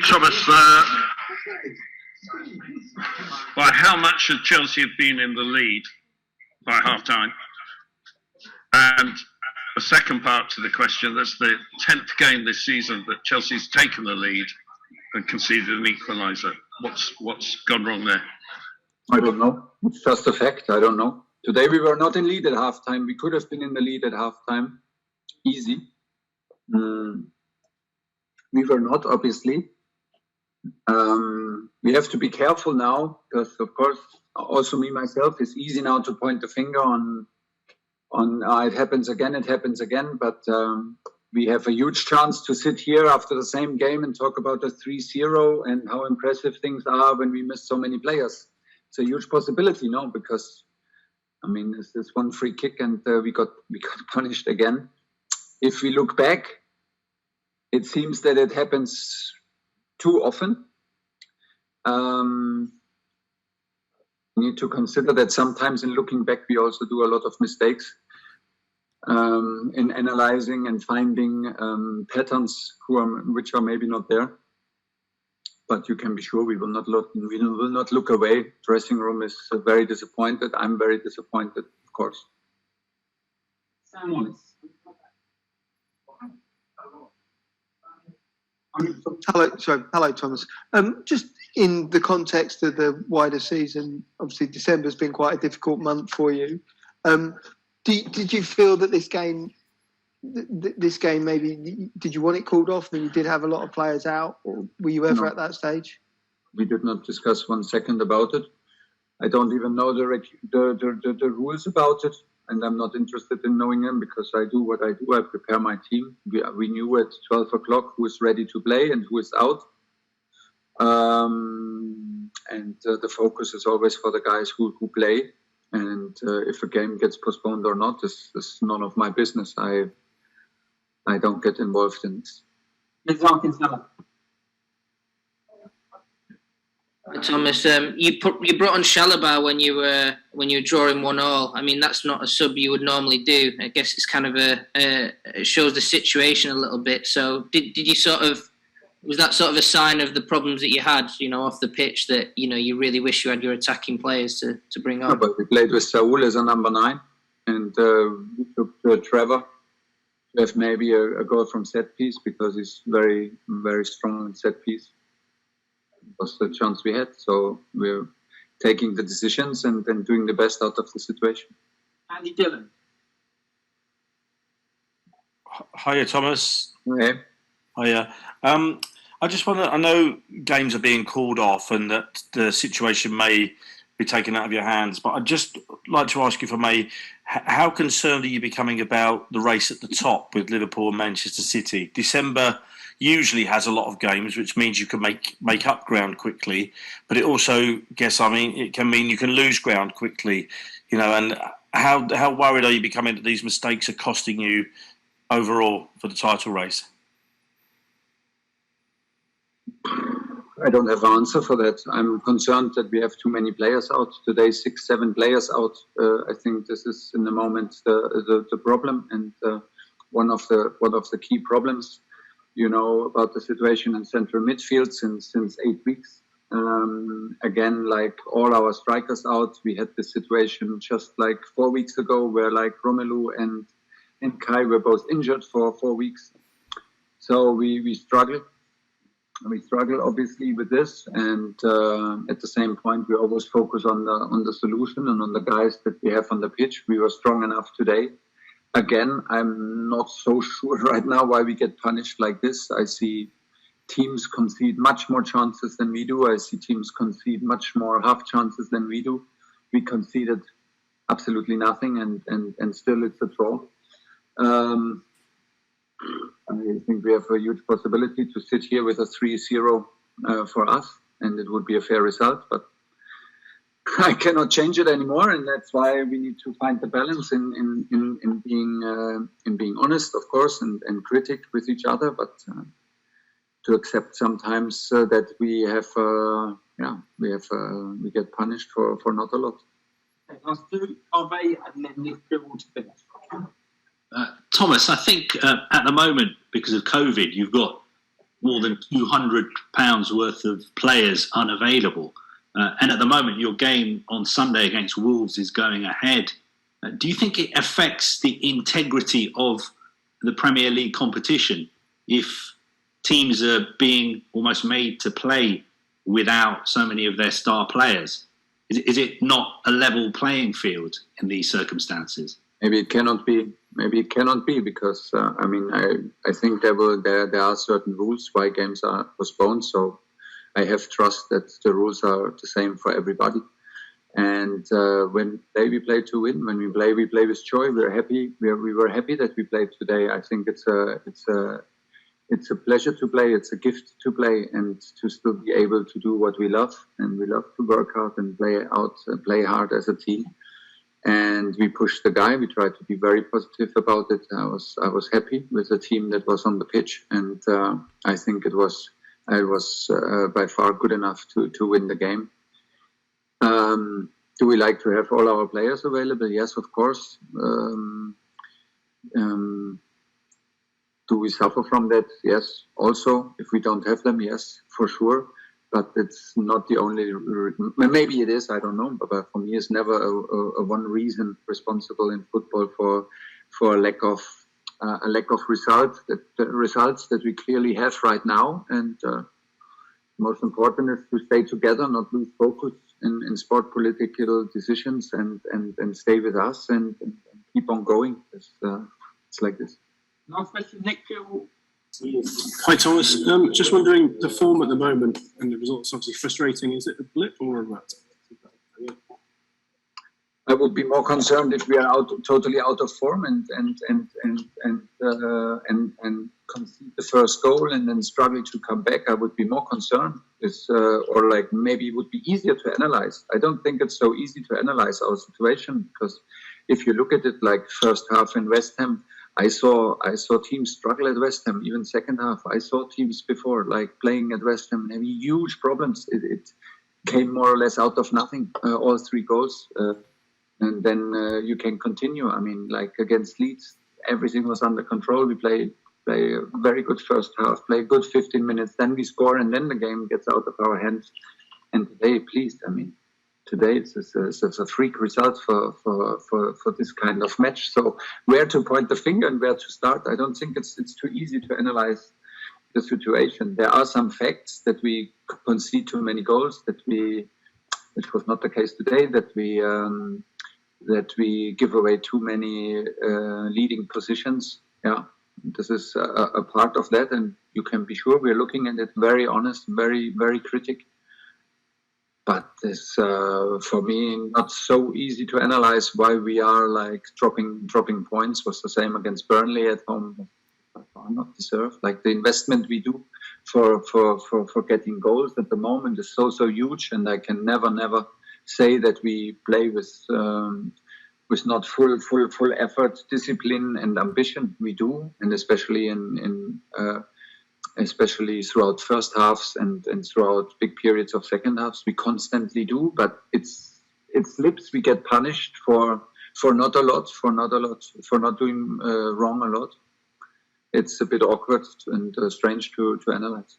Thomas, by how much should Chelsea have been in the lead by half-time? And the second part to the question, that's the 10th game this season that Chelsea's taken the lead and conceded an equaliser. What's gone wrong there? I don't know. It's just a fact. I don't know. Today we were not in lead at halftime. We could have been in the lead at halftime. Easy. We were not, obviously. We have to be careful now because, of course, also me myself, it's easy now to point the finger on it happens again. But we have a huge chance to sit here after the same game and talk about the 3-0 and how impressive things are when we miss so many players. It's a huge possibility, no? Because I mean, it's this one free kick and we got punished again. If we look back, it seems that it happens too often. We need to consider that sometimes in looking back, we also do a lot of mistakes in analyzing and finding patterns which are maybe not there. But you can be sure we will not look away. Dressing room is very disappointed. I'm very disappointed, of course. Hello, Thomas. Just in the context of the wider season, obviously December's been quite a difficult month for you. Did you feel that this game maybe, did you want it called off? And you did have a lot of players out, or were you ever at that stage? We did not discuss 1 second about it. I don't even know the rules about it, and I'm not interested in knowing them because I do what I do. I prepare my team. We knew at 12 o'clock who is ready to play and who is out. And the focus is always for the guys who play. And if a game gets postponed or not, this is none of my business. I don't get involved in this. Thomas, you brought on Chalobah when you were drawing 1-1. I mean, that's not a sub you would normally do. I guess it's kind of it shows the situation a little bit. So did you was that sort of a sign of the problems that you had, off the pitch, that you really wish you had your attacking players to bring on? No, but we played with Saul as a number 9, and we took Trevor to have maybe a goal from set piece because he's very, very strong in set piece. It was the chance we had, so we're taking the decisions and doing the best out of the situation. Andy Dillon. Hiya, Thomas. Okay. Hiya. I just wonder, I know games are being called off and that the situation may be taken out of your hands, but I'd just like to ask you, if I may, how concerned are you becoming about the race at the top with Liverpool and Manchester City? December usually has a lot of games, which means you can make up ground quickly, but it also, it can mean you can lose ground quickly, and how worried are you becoming that these mistakes are costing you overall for the title race? I don't have an answer for that. I'm concerned that we have too many players out today, 6-7 players out. I think this is in the moment the problem, and one of the key problems. About the situation in central midfield since 8 weeks. Again, like all our strikers out, we had this situation just like 4 weeks ago where like Romelu and Kai were both injured for 4 weeks. So we struggle. We struggle obviously with this, and at the same point we always focus on the solution and on the guys that we have on the pitch. We were strong enough today. Again, I'm not so sure right now why we get punished like this. I see teams concede much more chances than we do. I see teams concede much more half chances than we do. We conceded absolutely nothing, and still it's a draw. I think we have a huge possibility to sit here with a 3-0 for us, and it would be a fair result, but I cannot change it anymore, and that's why we need to find the balance in being honest, of course, and critic with each other, but to accept sometimes that we get punished for not a lot. Last two, Harvey and then Nick Dribble to finish. Thomas, I think at the moment, because of COVID, you've got more than £200 worth of players unavailable. And at the moment, your game on Sunday against Wolves is going ahead. Do you think it affects the integrity of the Premier League competition if teams are being almost made to play without so many of their star players? Is it not a level playing field in these circumstances? Maybe it cannot be. Maybe it cannot be because I think there are certain rules why games are postponed. So I have trust that the rules are the same for everybody. And when we play to win. When we play with joy. We're happy. We were happy that we played today. I think it's a pleasure to play. It's a gift to play and to still be able to do what we love. And we love to work hard and play hard as a team. And we pushed the guy. We tried to be very positive about it. I was happy with the team that was on the pitch, and I think I was by far good enough to win the game. Do we like to have all our players available? Yes, of course. Do we suffer from that? Yes. Also, if we don't have them, yes, for sure. But it's not the only. Maybe it is. I don't know. But for me, it's never a one reason responsible in football for a lack of results. The results that we clearly have right now, and most important is to stay together, not lose focus in sport political decisions, and stay with us and keep on going. It's like this. Last question, Nick. Hi Thomas, just wondering the form at the moment and the results obviously frustrating. Is it a blip or a rut? I would be more concerned if we are totally out of form and concede the first goal and then struggle to come back. I would be more concerned. Or like maybe it would be easier to analyze. I don't think it's so easy to analyze our situation because if you look at it like first half in West Ham, I saw teams struggle at West Ham, even second half. I saw teams before, like playing at West Ham, having huge problems. It came more or less out of nothing, all 3 goals. And then you can continue. I mean, like against Leeds, everything was under control. We play a very good first half, play a good 15 minutes, then we score, and then the game gets out of our hands. And today, today it's a freak result for this kind of match. So where to point the finger and where to start, I don't think it's too easy to analyze the situation. There are some facts that we concede too many goals, which was not the case today, that we give away too many leading positions. Yeah, this is a part of that, and you can be sure we're looking at it very honest, very, very critical. But it's for me not so easy to analyze why we are like dropping points. Was the same against Burnley at home. Not deserved. Like the investment we do for getting goals at the moment is so huge, and I can never say that we play with not full effort, discipline, and ambition. We do, and especially especially throughout first halves and throughout big periods of second halves, we constantly do. But it slips. We get punished for not doing wrong a lot. It's a bit awkward and strange to analyze.